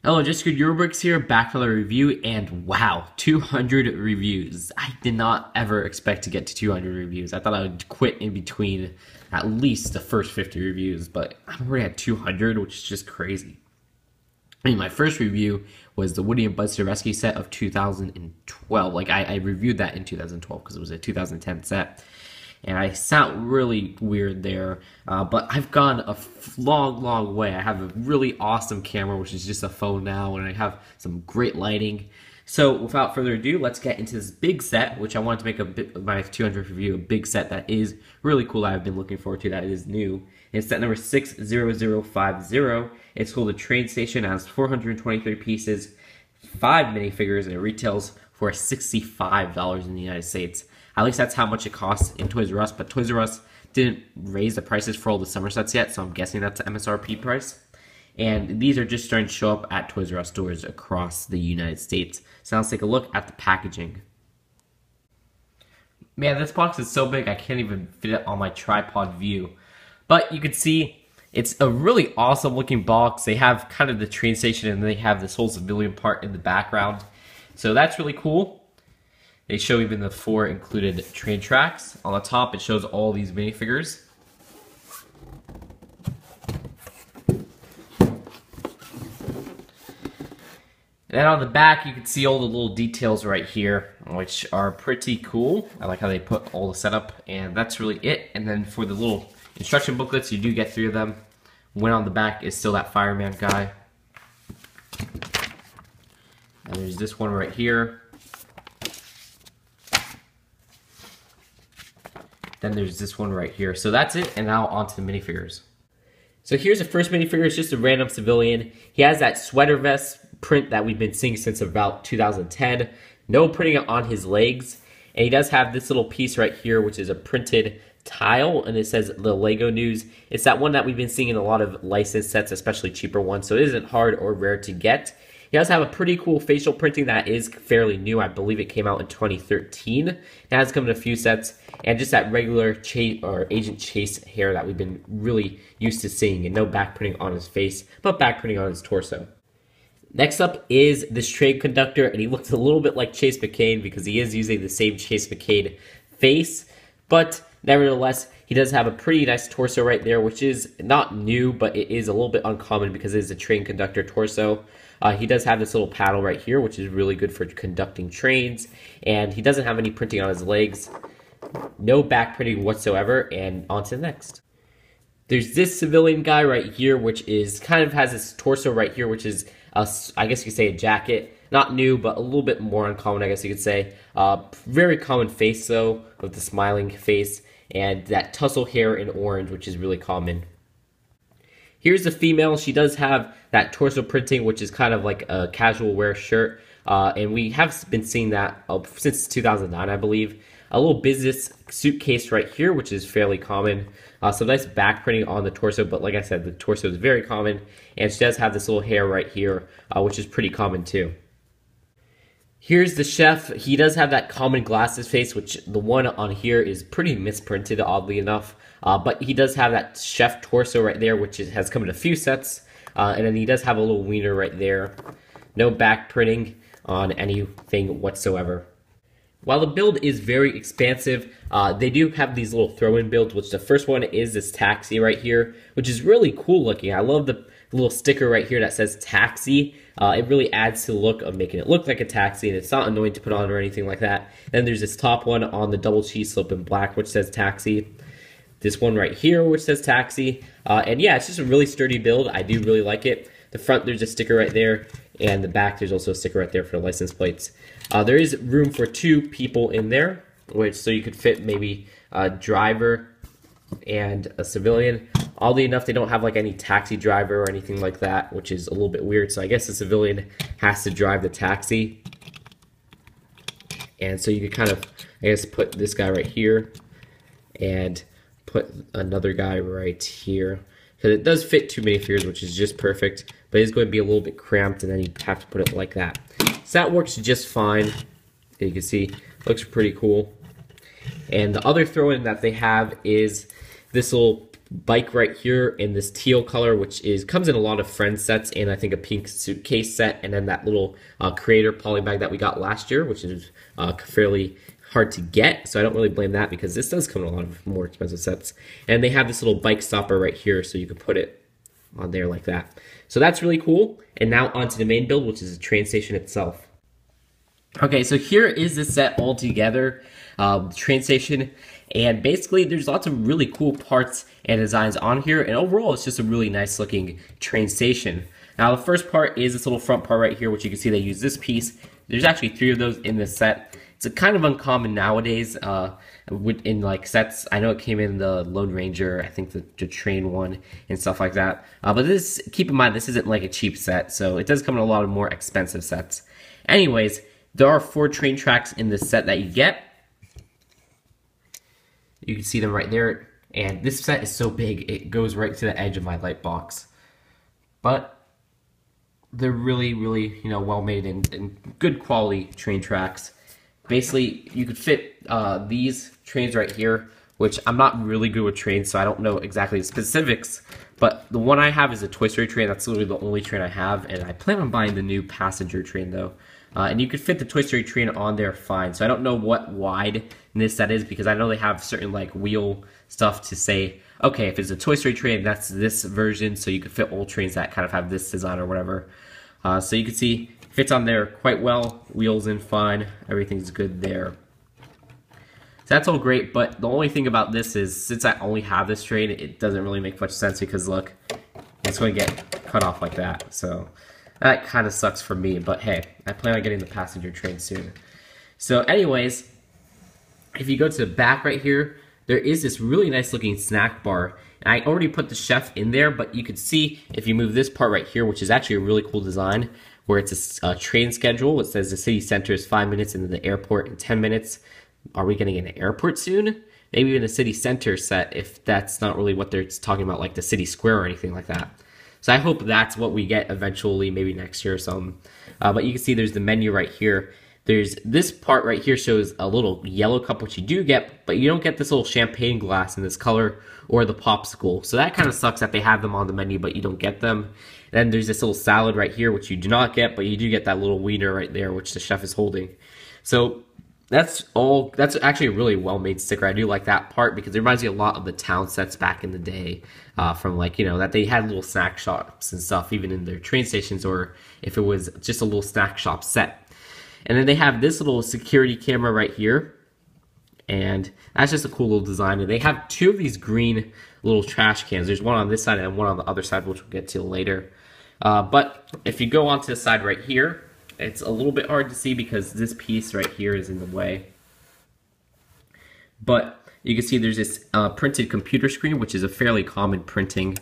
Hello, Just Good Eurobricks here, back for the review, and wow, 200 reviews. I did not ever expect to get to 200 reviews. I thought I would quit in between at least the first 50 reviews, but I'm already at 200, which is just crazy. I mean, my first review was the Woody and Buzz Rescue set of 2012. Like, I reviewed that in 2012 because it was a 2010 set. And I sound really weird there, but I've gone a long way. I have a really awesome camera, which is just a phone now, and I have some great lighting. So without further ado, let's get into this big set, which I wanted to make my 200th review, a big set that is really cool that I've been looking forward to, that is new. It's set number 60050. It's called the Train Station. It has 423 pieces, 5 minifigures, and it retails for $65 in the United States. At least that's how much it costs in Toys R Us, but Toys R Us didn't raise the prices for all the summer sets yet, so I'm guessing that's the MSRP price. And these are just starting to show up at Toys R Us stores across the United States. So let's take a look at the packaging. Man, this box is so big I can't even fit it on my tripod view. But you can see it's a really awesome looking box. They have kind of the train station and they have this whole civilian part in the background. So that's really cool. They show even the 4 included train tracks. On the top, it shows all these minifigures. And then on the back, you can see all the little details right here, which are pretty cool. I like how they put all the setup, and that's really it. And then for the little instruction booklets, you do get 3 of them. One on the back is still that fireman guy. And there's this one right here. Then there's this one right here. So that's it, and now on to the minifigures. So here's the first minifigure. It's just a random civilian. He has that sweater vest print that we've been seeing since about 2010. No printing on his legs. And he does have this little piece right here, which is a printed tile, and it says the Lego News. It's that one that we've been seeing in a lot of licensed sets, especially cheaper ones, so it isn't hard or rare to get. He does have a pretty cool facial printing that is fairly new. I believe it came out in 2013. It has come in a few sets, and just that regular Chase or Agent Chase hair that we've been really used to seeing, and no back printing on his face, but back printing on his torso. Next up is this train conductor, and he looks a little bit like Chase McCain because he is using the same Chase McCain face, but nevertheless, he does have a pretty nice torso right there, which is not new, but it is a little bit uncommon because it is a train conductor torso. He does have this little paddle right here, which is really good for conducting trains, and he doesn't have any printing on his legs. No back printing whatsoever, and on to the next. There's this civilian guy right here, which is kind of has this torso right here, which is, I guess you could say, a jacket. Not new, but a little bit more uncommon, I guess you could say. Very common face, though, with the smiling face, and that tussle hair in orange, which is really common. Here's the female. She does have that torso printing, which is kind of like a casual wear shirt, and we have been seeing that since 2009, I believe. A little business suitcase right here, which is fairly common. Some nice back printing on the torso, but like I said, the torso is very common, and she does have this little hair right here, which is pretty common too. Here's the chef. He does have that common glasses face, which the one on here is pretty misprinted, oddly enough. But he does have that chef torso right there, which has come in a few sets. And then he does have a little wiener right there. No back printing on anything whatsoever. While the build is very expansive, they do have these little throw-in builds, which the first one is this taxi right here, which is really cool looking. I love the little sticker right here that says taxi. It really adds to the look of making it look like a taxi, and it's not annoying to put on or anything like that. Then there's this top one on the double cheese slope in black, which says taxi. This one right here, which says taxi. And yeah, it's just a really sturdy build. I do really like it. The front, there's a sticker right there, and the back, there's also a sticker right there for the license plates. There is room for 2 people in there, so you could fit maybe a driver and a civilian. Oddly enough, they don't have like any taxi driver or anything like that, which is a little bit weird. So I guess the civilian has to drive the taxi. And so you could kind of, I guess, put this guy right here and put another guy right here. Because it does fit 2 minifigures, which is just perfect. But it's going to be a little bit cramped, and then you have to put it like that. So that works just fine. You can see, looks pretty cool. And the other throw-in that they have is this little bike right here in this teal color, which comes in a lot of Friends sets, and I think a pink suitcase set, and then that little creator poly bag that we got last year, which is fairly hard to get, so I don't really blame that because this does come in a lot of more expensive sets. And they have this little bike stopper right here, so you can put it on there like that. So that's really cool. And now onto the main build, which is the train station itself. Okay, so here is the set all together, train station, and basically there's lots of really cool parts and designs on here, and overall it's just a really nice looking train station. Now the first part is this little front part right here, which you can see they use this piece. There's actually 3 of those in this set. It's a kind of uncommon nowadays in like sets. I know it came in the Lone Ranger, I think the train one and stuff like that. But this, keep in mind, this isn't like a cheap set, so it does come in a lot of more expensive sets. Anyways, there are 4 train tracks in this set that you get. You can see them right there, and this set is so big it goes right to the edge of my light box. But they're really, really, you know, well made and good quality train tracks. Basically, you could fit these trains right here, which I'm not really good with trains, so I don't know exactly the specifics. But the one I have is a Toy Story train. That's literally the only train I have, and I plan on buying the new passenger train though. And you could fit the Toy Story train on there fine. So I don't know what wideness that is, because I know they have certain like wheel stuff to say, okay, if it's a Toy Story train, that's this version. So you could fit old trains that kind of have this design or whatever. So you can see fits on there quite well. Wheels in fine. Everything's good there. So that's all great, but the only thing about this is, since I only have this train, it doesn't really make much sense because look, it's going to get cut off like that. So that kind of sucks for me, but hey, I plan on getting the passenger train soon. So anyways, if you go to the back right here, there is this really nice looking snack bar. And I already put the chef in there, but you could see if you move this part right here, which is actually a really cool design, where it's a train schedule. It says the city center is 5 minutes and the airport in 10 minutes. Are we getting an airport soon? Maybe even a city center set, if that's not really what they're talking about, like the city square or anything like that. So I hope that's what we get eventually, maybe next year or something. But you can see there's the menu right here. There's this part right here shows a little yellow cup, which you do get, but you don't get this little champagne glass in this color or the popsicle. So that kind of sucks that they have them on the menu, but you don't get them. And then there's this little salad right here, which you do not get, but you do get that little wiener right there, which the chef is holding. So that's actually a really well-made sticker. I do like that part because it reminds me a lot of the town sets back in the day, from like, you know, that they had little snack shops and stuff even in their train stations, or if it was just a little snack shop set. And then they have this little security camera right here, and that's just a cool little design. And they have 2 of these green little trash cans. There's one on this side and one on the other side, which we'll get to later. But if you go onto the side right here, it's a little bit hard to see because this piece right here is in the way. But you can see there's this printed computer screen, which is a fairly common printing.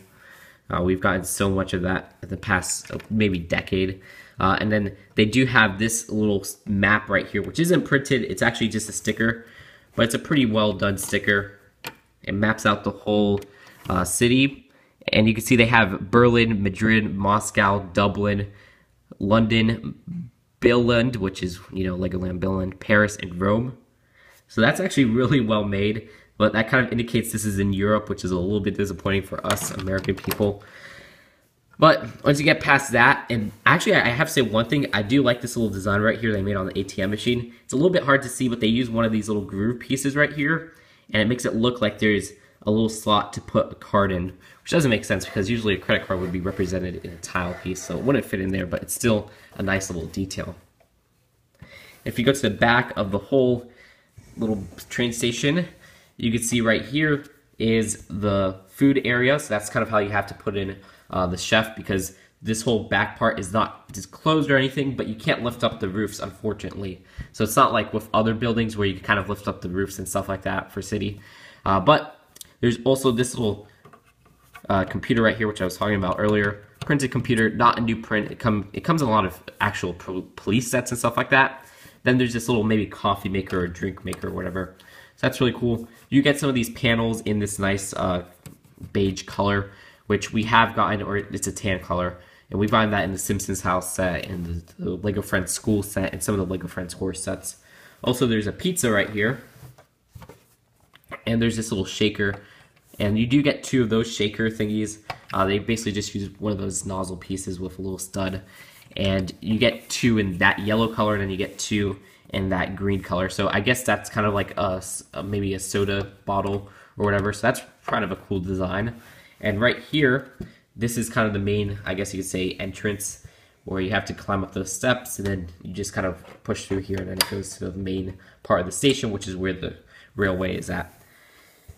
We've gotten so much of that in the past maybe decade. And then they do have this little map right here, which isn't printed. It's actually just a sticker, but it's a pretty well done sticker. It maps out the whole city. And you can see they have Berlin, Madrid, Moscow, Dublin, London, Billund, which is, you know, Legoland Billund, Paris, and Rome. So that's actually really well made, but that kind of indicates this is in Europe, which is a little bit disappointing for us American people. But once you get past that, and actually I have to say one thing, I do like this little design right here they made on the ATM machine. It's a little bit hard to see, but they use one of these little groove pieces right here, and it makes it look like there's a little slot to put a card in, which doesn't make sense because usually a credit card would be represented in a tile piece, so it wouldn't fit in there, but it's still a nice little detail. If you go to the back of the whole little train station, you can see right here is the food area, so that's kind of how you have to put in the chef, because this whole back part is not disclosed or anything, but you can't lift up the roofs, unfortunately. So it's not like with other buildings where you can kind of lift up the roofs and stuff like that for city. But there's also this little computer right here, which I was talking about earlier. Printed computer, not a new print. It comes in a lot of actual police sets and stuff like that. Then there's this little maybe coffee maker or drink maker or whatever. So that's really cool. You get some of these panels in this nice beige color, which we have gotten, or it's a tan color. And we find that in the Simpsons house set, and the Lego Friends school set, and some of the Lego Friends horse sets. Also, there's a pizza right here. And there's this little shaker And you do get 2 of those shaker thingies. They basically just use one of those nozzle pieces with a little stud. And you get 2 in that yellow color, and then you get 2 in that green color. So I guess that's kind of like maybe a soda bottle or whatever. So that's kind of a cool design. And right here, this is kind of the main, I guess you could say, entrance, where you have to climb up those steps, and then you just kind of push through here, and then it goes to the main part of the station, which is where the railway is at.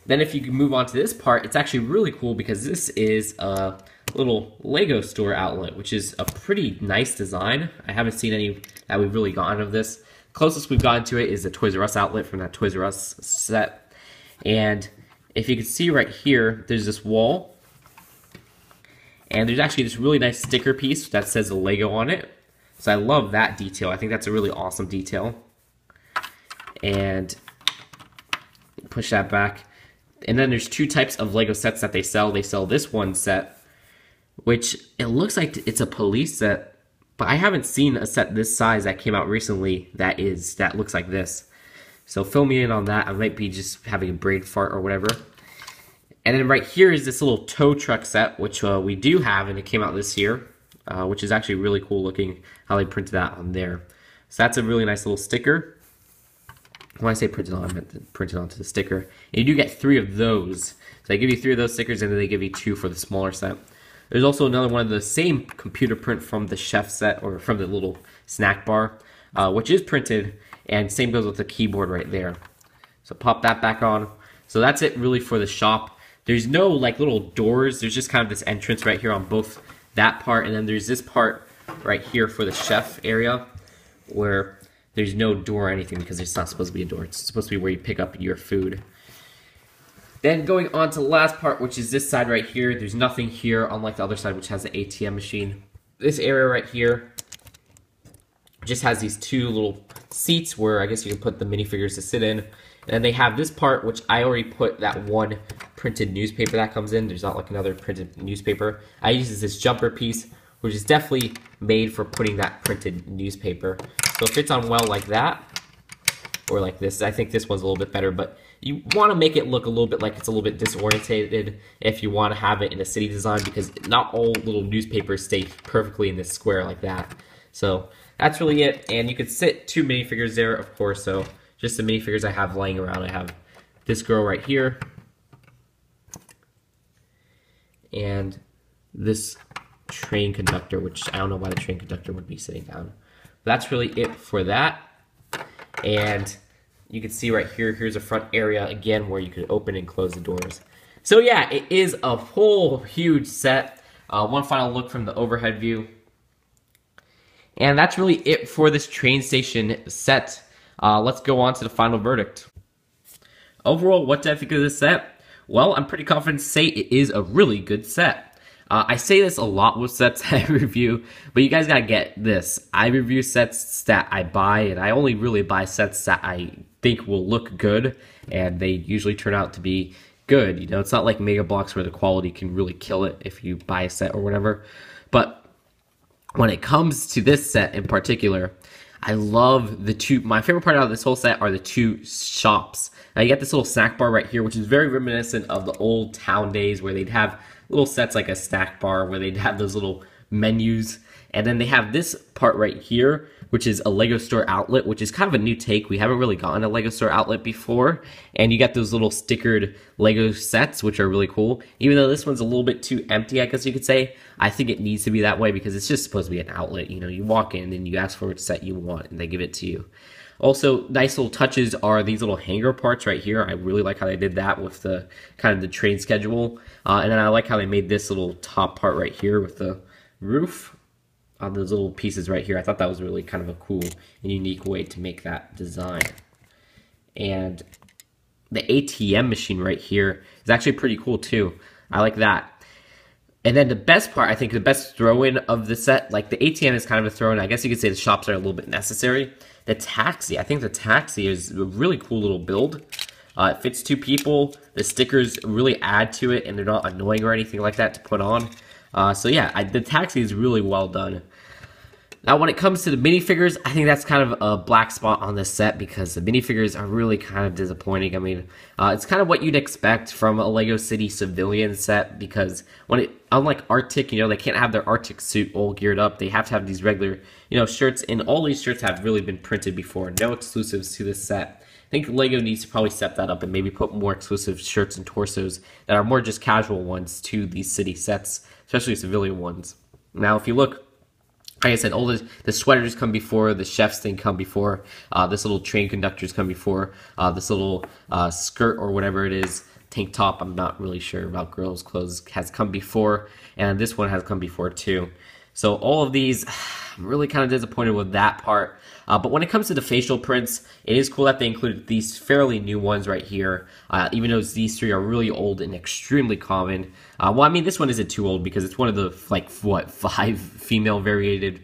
Then if you can move on to this part, it's actually really cool because this is a little Lego store outlet, which is a pretty nice design. I haven't seen any that we've really gotten of this. Closest we've gotten to it is the Toys R Us outlet from that Toys R Us set. And if you can see right here, there's this wall. And there's actually this really nice sticker piece that says the Lego on it. So I love that detail. I think that's a really awesome detail. And push that back. And then there's 2 types of Lego sets that they sell. They sell this one set, which it looks like it's a police set, but I haven't seen a set this size that came out recently that looks like this. So fill me in on that. I might be just having a brain fart or whatever. And then right here is this little tow truck set, which we do have, and it came out this year, which is actually really cool looking how they printed that on there. So that's a really nice little sticker. When I say printed on, I meant printed onto the sticker. And you do get 3 of those. So they give you 3 of those stickers, and then they give you 2 for the smaller set. There's also another one of the same computer print from the chef set, or from the little snack bar, which is printed, and same goes with the keyboard right there. So pop that back on. So that's it really for the shop. There's no like little doors. There's just kind of this entrance right here on both that part, and then there's this part right here for the chef area where there's no door or anything because it's not supposed to be a door. It's supposed to be where you pick up your food. Then going on to the last part, which is this side right here. There's nothing here, unlike the other side, which has the ATM machine. This area right here just has these 2 little seats where I guess you can put the minifigures to sit in. And they have this part, which I already put that 1 printed newspaper that comes in. There's not like another printed newspaper. I use this jumper piece, which is definitely made for putting that printed newspaper. So it fits on well like that, or like this. I think this one's a little bit better, but you want to make it look a little bit like it's a little bit disorientated if you want to have it in a city design, because not all little newspapers stay perfectly in this square like that. So that's really it, and you could sit 2 minifigures there, of course. So just the minifigures I have laying around. I have this girl right here, and this train conductor, which I don't know why the train conductor would be sitting down. But that's really it for that. And you can see right here, here's a front area again where you could open and close the doors. So yeah, it is a whole huge set. One final look from the overhead view. And that's really it for this train station set. Let's go on to the final verdict. Overall, what did I think of this set? Well, I'm pretty confident to say it is a really good set. I say this a lot with sets I review, but you guys gotta get this. I review sets that I buy, and I only really buy sets that I think will look good, and they usually turn out to be good. You know, it's not like Mega Bloks where the quality can really kill it if you buy a set or whatever. But when it comes to this set in particular, I love the 2, my favorite part out of this whole set are the 2 shops. Now you got this little snack bar right here, which is very reminiscent of the old town days where they'd have little sets like a snack bar where they'd have those little menus. And then they have this part right here, which is a Lego store outlet, which is kind of a new take. We haven't really gotten a Lego store outlet before. And you got those little stickered Lego sets, which are really cool. Even though this one's a little bit too empty, I guess you could say, I think it needs to be that way because it's just supposed to be an outlet. You know, you walk in and you ask for a set you want and they give it to you. Also, nice little touches are these little hanger parts right here. I really like how they did that with the kind of the train schedule. And then I like how they made this little top part right here with the roof on those little pieces right here. I thought that was really kind of a cool and unique way to make that design. And the ATM machine right here is actually pretty cool too. I like that. And then the best part, I think the best throw-in of the set, like the ATM is kind of a throw-in. I guess you could say the shops are a little bit necessary. The taxi, I think the taxi is a really cool little build. It fits 2 people. The stickers really add to it, and they're not annoying or anything like that to put on. So yeah, the taxi is really well done. Now, when it comes to the minifigures, I think that's kind of a black spot on this set because the minifigures are really kind of disappointing. I mean, it's kind of what you'd expect from a Lego City civilian set because unlike Arctic, they can't have their Arctic suit all geared up. They have to have these regular, shirts, and all these shirts have really been printed before. No exclusives to this set. I think Lego needs to probably step that up and maybe put more exclusive shirts and torsos that are more just casual ones to these city sets, especially civilian ones. Now, if you look, like I said, all the sweaters come before, the chef's thing come before, this little train conductors come before, this little skirt or whatever it is, tank top, I'm not really sure about girls' clothes, has come before, and this one has come before too. So all of these, I'm really kind of disappointed with that part. But when it comes to the facial prints, it is cool that they included these fairly new ones right here, even though these three are really old and extremely common. Well, I mean, this one isn't too old because it's one of the, 5 female variated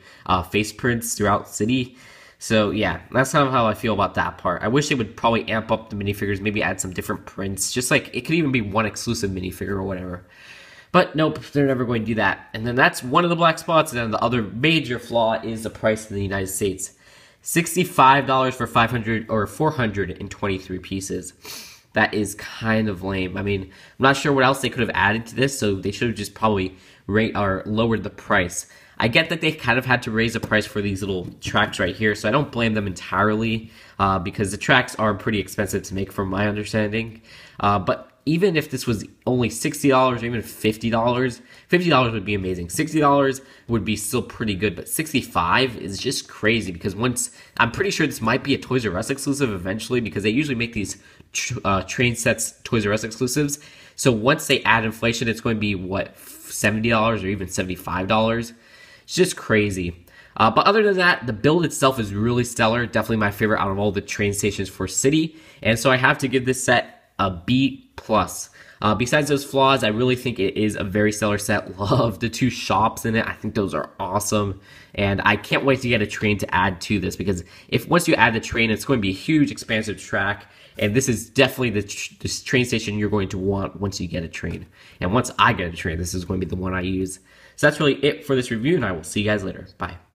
face prints throughout City. So yeah, that's kind of how I feel about that part. I wish they would probably amp up the minifigures, maybe add some different prints, just like it could even be one exclusive minifigure or whatever. But nope, they're never going to do that. And then that's one of the black spots, and then the other major flaw is the price in the United States. $65 for 500 or 423 pieces. That is kind of lame. I mean, I'm not sure what else they could have added to this, so they should have just probably lowered the price. I get that they kind of had to raise the price for these little tracks right here, so I don't blame them entirely because the tracks are pretty expensive to make from my understanding. But even if this was only $60 or even $50, $50 would be amazing. $60 would be still pretty good, but $65 is just crazy because I'm pretty sure this might be a Toys R Us exclusive eventually because they usually make these train sets Toys R Us exclusives. So once they add inflation, it's going to be, $70 or even $75? It's just crazy. But other than that, the build itself is really stellar. Definitely my favorite out of all the train stations for City. And so I have to give this set a B+. Besides those flaws, I really think it is a very stellar set. Love the 2 shops in it. I think those are awesome. And I can't wait to get a train to add to this because once you add the train, it's going to be a huge expansive track. And this is definitely this train station you're going to want once you get a train. And once I get a train, this is going to be the one I use. So that's really it for this review, and I will see you guys later. Bye.